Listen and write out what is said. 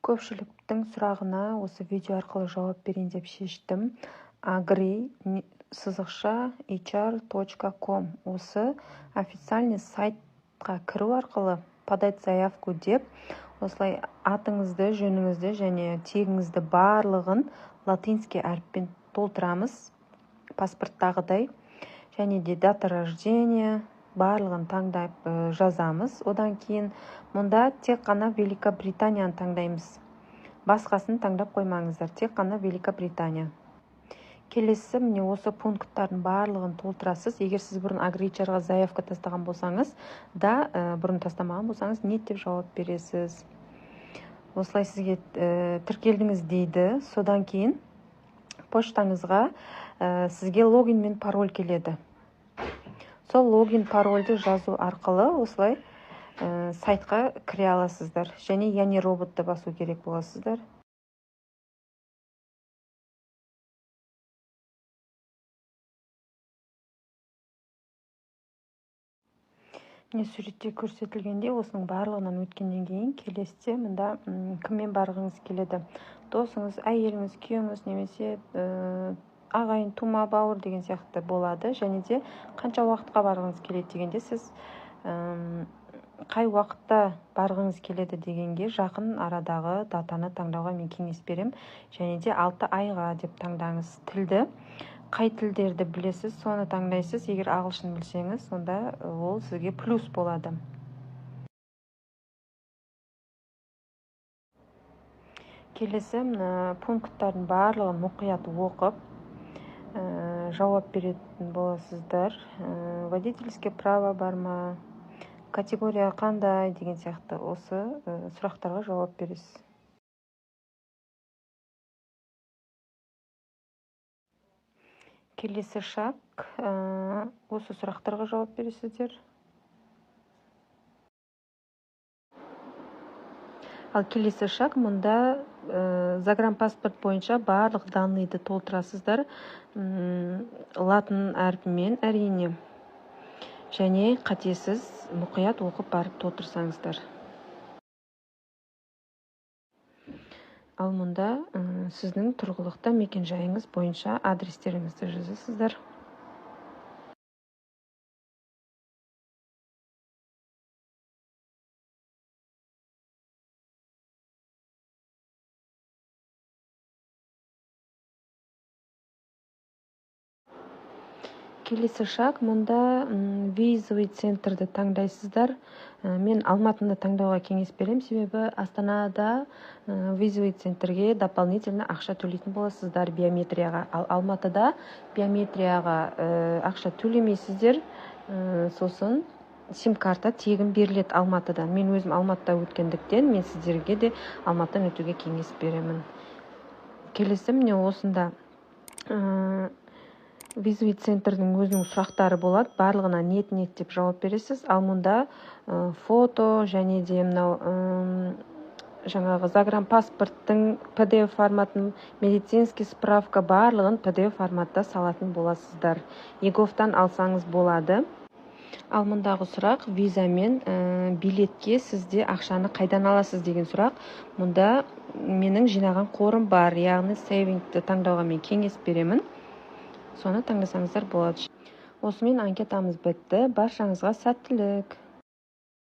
Көпшіліктің сұрағына осы видео арқылы жауап берейін деп шештім. agri-hr.com осы официальный сайтқа кіру арқылы подать заявку деп, осылай атыңызды, жөніңізді және тегіңізді барлығын латинский әріппен толтырамыз, паспорттағыдай, және де дата рождения барлығын таңдап жазамыз. Одан кейін мұнда тек қана Великобританияны таңдаймыз. Басқасын таңдап қоймаңыздар, тек қана Великобритания. Келесі міне осы пункттардың барлығын толтырасыз. Егер сіз бұрын агри-hrға заявка тастаған болсаңыз да, бұрын тастамаған болсаңыз, нет деп жауап бересіз. Осылай сізге тіркелдіңіз дейді. Содан кейін поштаңызға сізге логин мен пароль келеді. Сол логин парольді жазу арқылы осылай сайтқа кіре аласыздар. Және яғни роботты басу керек боласыздар. Суретте көрсетілгенде осының барлығынан өткеннен кейін келесіде мұнда кіммен барғыңыз келеді. Досыңыз, әйеліңіз, күйеуіңіз немесе ағайын, тума, бауыр деген сияқты болады. Және де қанша уақытқа барғыңыз келеді дегенде сіз қай уақытта барғыңыз келеді дегенге жақын арадағы датаны таңдауға мен кеңес берем. Және де 6 айға деп таңдаңыз. Тілді қай тілдерді білесіз, соны таңдайсыз. Егер ағылшын білсеңіз, сонда ол сізге плюс болады. Келесі пункттардың барлығын мұқият оқып, жауап беретін боласыздар. Водительский право бар ма, категория қандай деген сияқты осы сұрақтарға жауап бересіз. Келесі шаг, осы сұрақтарға жауап бересіздер. Ал келесі шаг, мұнда загранпаспорт бойынша барлық данныйды толтырасыздар. Латын әрпімен әрине. Және қатесіз мұқият оқып барып толтырсаңыздар. Ал мұнда сіздің тұрғылықты мекен-жайыңыз бойынша адрестеріңізді жазасыздар. Келесі шаг, мұнда визовый центрді таңдайсыздар. Мен Алматыны таңдауға кеңес берем, себебі Астанада визовый центрге дополнительно ақша төлейтін боласыздар биометрияға. Ал Алматыда биометрияға ақша төлемейсіздер. Сосын сим-карта тегін беріледі Алматыдан. Мен өзім Алматыда өткендіктен, мен сіздерге де Алматыдан өтуге кеңес беремін. Келесі міне осында визовый центрдің өзінің сұрақтары болады. Барлығына нет деп жауап бересіз. Ал мұнда фото және де жаңағы загранпаспорттың PDF форматын, медицинский справка барлығын PDF форматта салатын боласыздар. ЕГОВтан алсаңыз болады. Ал мұндағы сұрақ, виза мен билетке сізде ақшаны қайдан аласыз деген сұрақ. Мұнда менің жинаған қорым бар, яғни сейвингті таңдауға мен кеңес беремін. Соны таңдасаңыздар болады. Осымен анкетамыз бітті. Баршаңызға сәттілік.